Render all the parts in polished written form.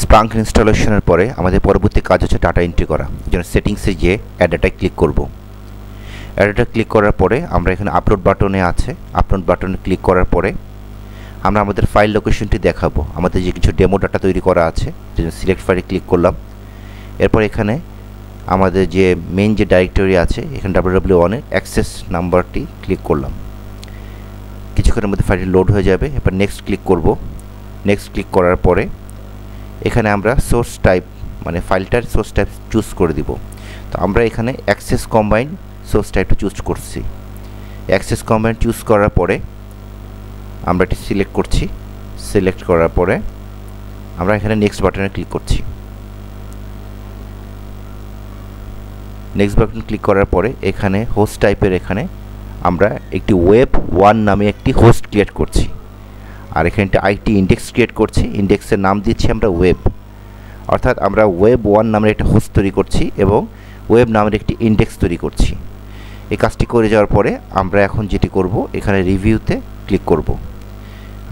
স্প্রাঙ্ক ইনস্টলেশনের পরে আমাদের পরবর্তী কাজ হচ্ছে ডাটা এন্ট্রি করা। যেন সেটিংসে গিয়ে অ্যাড ডাটায় ক্লিক করব। অ্যাড ডাটা ক্লিক করার পরে আমরা এখানে আপলোড বাটনে আছে, আপলোড বাটনে ক্লিক করার পরে আমরা আমাদের ফাইল লোকেশনটি দেখাবো। আমাদের যে কিছু ডেমো ডাটা তৈরি করা আছে, সিলেক্ট ফাইলে ক্লিক করলাম। এরপর এখানে আমাদের যে মেইন যে ডাইরেক্টরি আছে, এখানে ww1 এর অ্যাক্সেস নাম্বারটি ক্লিক করলাম। কিছুক্ষণের মধ্যে ফাইলটি লোড হয়ে যাবে। এরপর নেক্সট ক্লিক করব। নেক্সট ক্লিক করার পরে এখানে আমরা সোর্স টাইপ মানে ফাইলটার সোর্স টাইপ চুজ করে দিব। তো আমরা এখানে অ্যাক্সেস কম্বাইন সোর্স টাইপটা চুজ করছি। অ্যাক্সেস কম্বাইন চুজ করার পরে আমরা এটি সিলেক্ট করছি। সিলেক্ট করার পরে আমরা এখানে নেক্সট বাটনে ক্লিক করছি। নেক্সট বাটন ক্লিক করার পরে এখানে হোস্ট টাইপের এখানে আমরা একটি web1 নামে একটি হোস্ট ক্রিয়েট করছি। আর এখানে একটা আইটি ইন্ডেক্স ক্রিয়েট করছি। ইন্ডেক্সের নাম দিচ্ছি আমরা ওয়েব, অর্থাৎ আমরা web1 নামের একটা হোস্ট তৈরি করছি এবং ওয়েব নামের একটি ইন্ডেক্স তৈরি করছি। এই কাজটি করে যাওয়ার পরে আমরা এখন যেটি করব, এখানে রিভিউতে ক্লিক করব।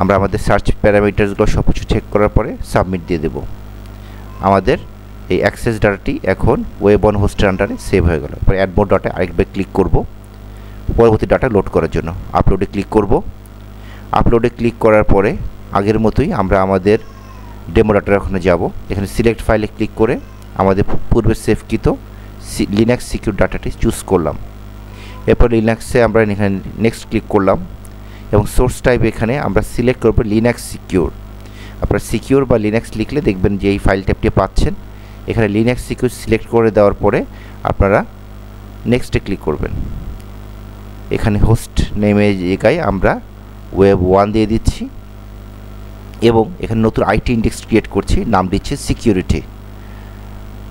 আমরা আমাদের সার্চ প্যারামিটারসগুলো সব কিছু চেক করার পরে সাবমিট দিয়ে দেব। আমাদের এই অ্যাক্সেস ডাটাটি এখন web1 হোস্টের আন্ডারে সেভ হয়ে গেল। এরপর অ্যাড মোর ডাটা আরেকবার ক্লিক করব পরবর্তী ডাটা লোড করার জন্য। আপলোডে ক্লিক করব। আপলোডে ক্লিক করার পরে আগের মতোই আমরা আমাদের ডেমো ডাটার ওখানে যাব। এখানে সিলেক্ট ফাইলে ক্লিক করে আমাদের পূর্বে সেভকৃত লিনাক্স সিকিউর ডাটাটি চুজ করলাম। এরপর লিনাক্সে আমরা এখানে নেক্সট ক্লিক করলাম এবং সোর্স টাইপ এখানে আমরা সিলেক্ট করব লিনাক্স সিকিউর। আপনারা সিকিউর বা লিনাক্স লিখলে দেখবেন যে এই ফাইল টাইপটি পাচ্ছেন। এখানে লিনাক্স সিকিউর সিলেক্ট করে দেওয়ার পরে আপনারা নেক্সটে ক্লিক করবেন। এখানে হোস্ট নেমের জায়গায় আমরা web1 দিয়ে দিচ্ছি এবং এখানে নতুন আইটি ইন্ডেক্স ক্রিয়েট করছি, নাম দিচ্ছি সিকিউরিটি।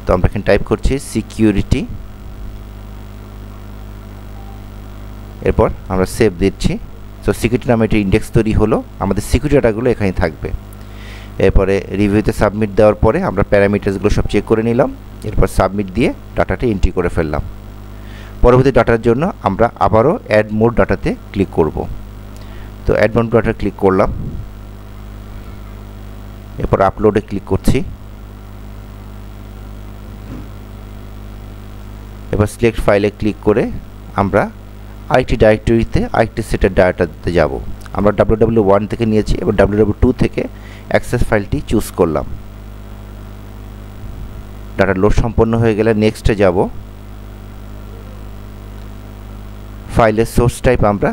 তো আমরা এখানে টাইপ করছি সিকিউরিটি। এরপর আমরা সেভ দিচ্ছি। তো সিকিউরিটি নামে একটা ইন্ডেক্স তৈরি হলো। আমাদের সিকিউরিটি ডাটাগুলো এখানে থাকবে। এরপরে রিভিউতে সাবমিট দেওয়ার পরে আমরা প্যারামিটারসগুলো সব চেক করে নিলাম। এরপর সাবমিট দিয়ে ডাটাটা এন্ট্রি করে ফেললাম। পরবর্তী ডাটার জন্য আমরা আবারও অ্যাড মোর ডাটাতে ক্লিক করব। তো অ্যাড মোর ডাটা ক্লিক করলাম। এরপর আপলোডে ক্লিক করছি। এবার সিলেক্ট ফাইলে ক্লিক করে আমরা আরেকটি ডাইরেক্টরিতে আরেকটি সেটের ডাটাতে যাব। আমরা ww1 থেকে নিয়েছি। এবার ww2 থেকে অ্যাক্সেস ফাইলটি চুজ করলাম। ডাটা লোড সম্পন্ন হয়ে গেলে নেক্সটে যাব। ফাইলের সোর্স টাইপ আমরা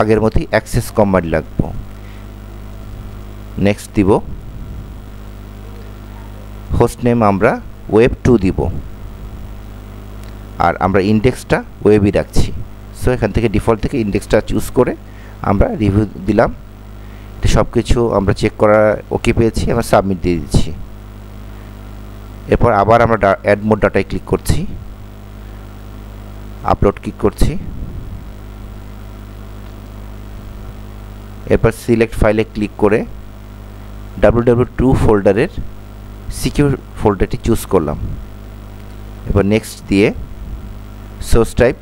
আগের মতোই অ্যাক্সেস কম্বাইন লাগবো। নেক্সট দিব। হোস্ট নেম আমরা web2 দিব আর আমরা ইন্ডেক্সটা ওয়েবই রাখছি। সো এখান থেকে ডিফল্ট থেকে ইন্ডেক্সটা চুজ করে আমরা রিভিউ দিলাম। এটা সব কিছু আমরা চেক করা ওকে পেয়েছি, আমরা সাবমিট দিয়ে দিচ্ছি। এরপর আবার আমরা অ্যাড মোর ডাটায় ক্লিক করছি। আপলোড ক্লিক করছি। এরপর সিলেক্ট ফাইলে ক্লিক করে ww2 ফোল্ডারের সিকিউর ফোল্ডারটি চুজ করলাম। এবার নেক্সট দিয়ে সোর্স টাইপ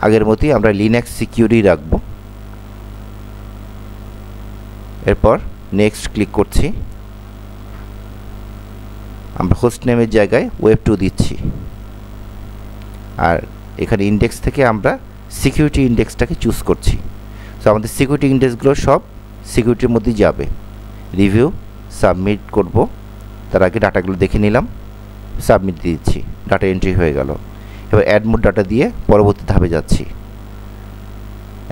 আগের মতোই আমরা লিনাক্স সিকিউরই রাখব। এরপর নেক্সট ক্লিক করছি। আমরা হোস্ট নেমের জায়গায় web2 দিচ্ছি আর এখানে ইন্ডেক্স থেকে আমরা সিকিউরিটি ইন্ডেক্সটাকে চুজ করছি। তো আমাদের সিকিউরিটি ইন্ডেক্সগুলো সব সিকিউরিটির মধ্যেই যাবে। রিভিউ সাবমিট করব। তার আগে ডাটাগুলো দেখে নিলাম, সাবমিট দিয়ে দিচ্ছি। ডাটা এন্ট্রি হয়ে গেল। এবার অ্যাড মোর ডাটা দিয়ে পরবর্তী ধাপে যাচ্ছি।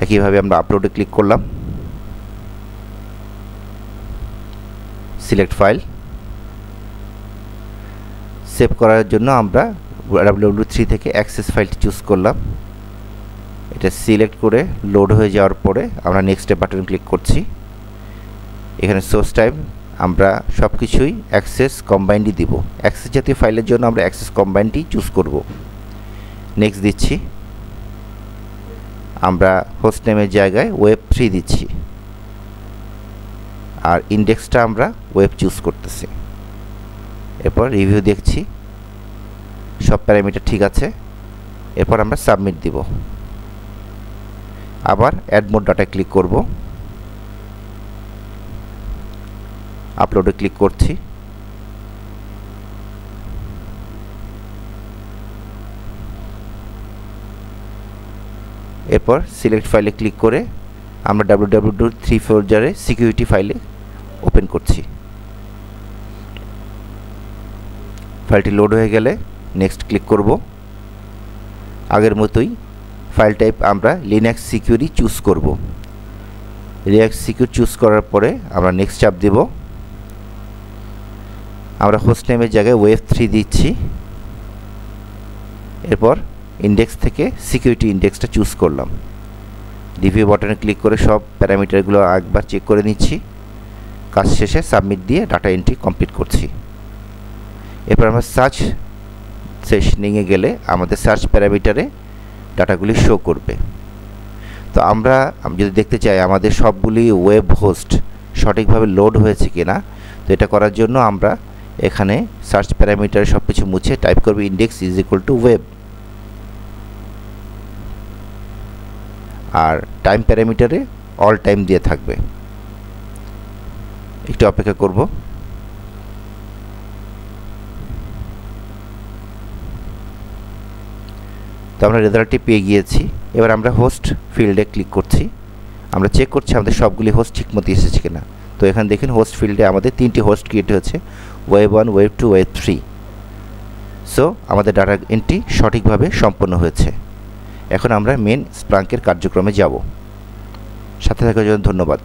একইভাবে আমরা আপলোডে ক্লিক করলাম। সিলেক্ট ফাইল সেভ করার জন্য আমরা ww3 থেকে অ্যাক্সেস ফাইলটি চুজ করলাম। এটা সিলেক্ট করে লোড হয়ে যাওয়ার পরে আমরা নেক্সট বাটন ক্লিক করছি। এখানে সোর্স টাইপ আমরা সব কিছুই অ্যাক্সেস কম্বাইন্ডই দিব। অ্যাক্সেস জাতীয় ফাইলের জন্য আমরা অ্যাক্সেস কম্বাইন্ডটি চুজ করব। নেক্সট দিচ্ছি। আমরা হোস্ট নেমের জায়গায় web3 দিচ্ছি আর ইন্ডেক্সটা আমরা ওয়েব চুজ করতেছি। এরপর রিভিউ দেখছি, সব প্যারামিটার ঠিক আছে। এরপর আমরা সাবমিট দিব। আবার অ্যাড মোর ডাটা ক্লিক করব। আপলোডে ক্লিক করছি। এরপর সিলেক্ট ফাইলে ক্লিক করে আমরা www3 ফোল্ডারে সিকিউরিটি ফাইলে ওপেন করছি। ফাইলটি লোড হয়ে গেলে নেক্সট ক্লিক করব। আগের মতোই ফাইল টাইপ আমরা লিনাক্স সিকিউরি চুজ করব। লিনাক্স সিকিউর চুজ করার পরে আমরা নেক্সট চাপ দেব। আমরা হোস্ট নেমের জায়গায় ওয়েব3 দিচ্ছি। এরপর ইন্ডেক্স থেকে সিকিউরিটি ইন্ডেক্সটা চুজ করলাম। রিভিউ বাটনে ক্লিক করে সব প্যারামিটারগুলো একবার চেক করে নিচ্ছি। কাজ শেষে সাবমিট দিয়ে ডাটা এন্ট্রি কমপ্লিট করছি। এরপর আমরা সার্চ সেশনিংয়ে গেলে আমাদের সার্চ প্যারামিটারে ডাটাগুলি শো করবে। তো আমরা যদি দেখতে চাই আমাদের সবগুলি ওয়েব হোস্ট সঠিকভাবে লোড হয়েছে কিনা, তো এটা করার জন্য আমরা এখানে সার্চ প্যারামিটারে সব কিছু মুছে টাইপ করব index is equal to web, আর টাইম প্যারামিটারে অল টাইম দিয়ে থাকবে। একটু অপেক্ষা করব। তো আমরা রেজাল্টটি পেয়ে গিয়েছি। এবার আমরা হোস্ট ফিল্ডে ক্লিক করছি। আমরা চেক করছি আমাদের সবগুলি হোস্ট ঠিকমতো এসেছে কিনা। তো এখানে দেখুন হোস্ট ফিল্ডে আমাদের 3টি হোস্ট ক্রিয়েট হয়েছে, ওয়েব1, ওয়েব2, ওয়েব3। সো আমাদের ডাটা এন্ট্রি সঠিকভাবে সম্পন্ন হয়েছে। এখন আমরা মেন স্প্লাঙ্কের কার্যক্রমে যাব। সাথে থাকার জন্য ধন্যবাদ।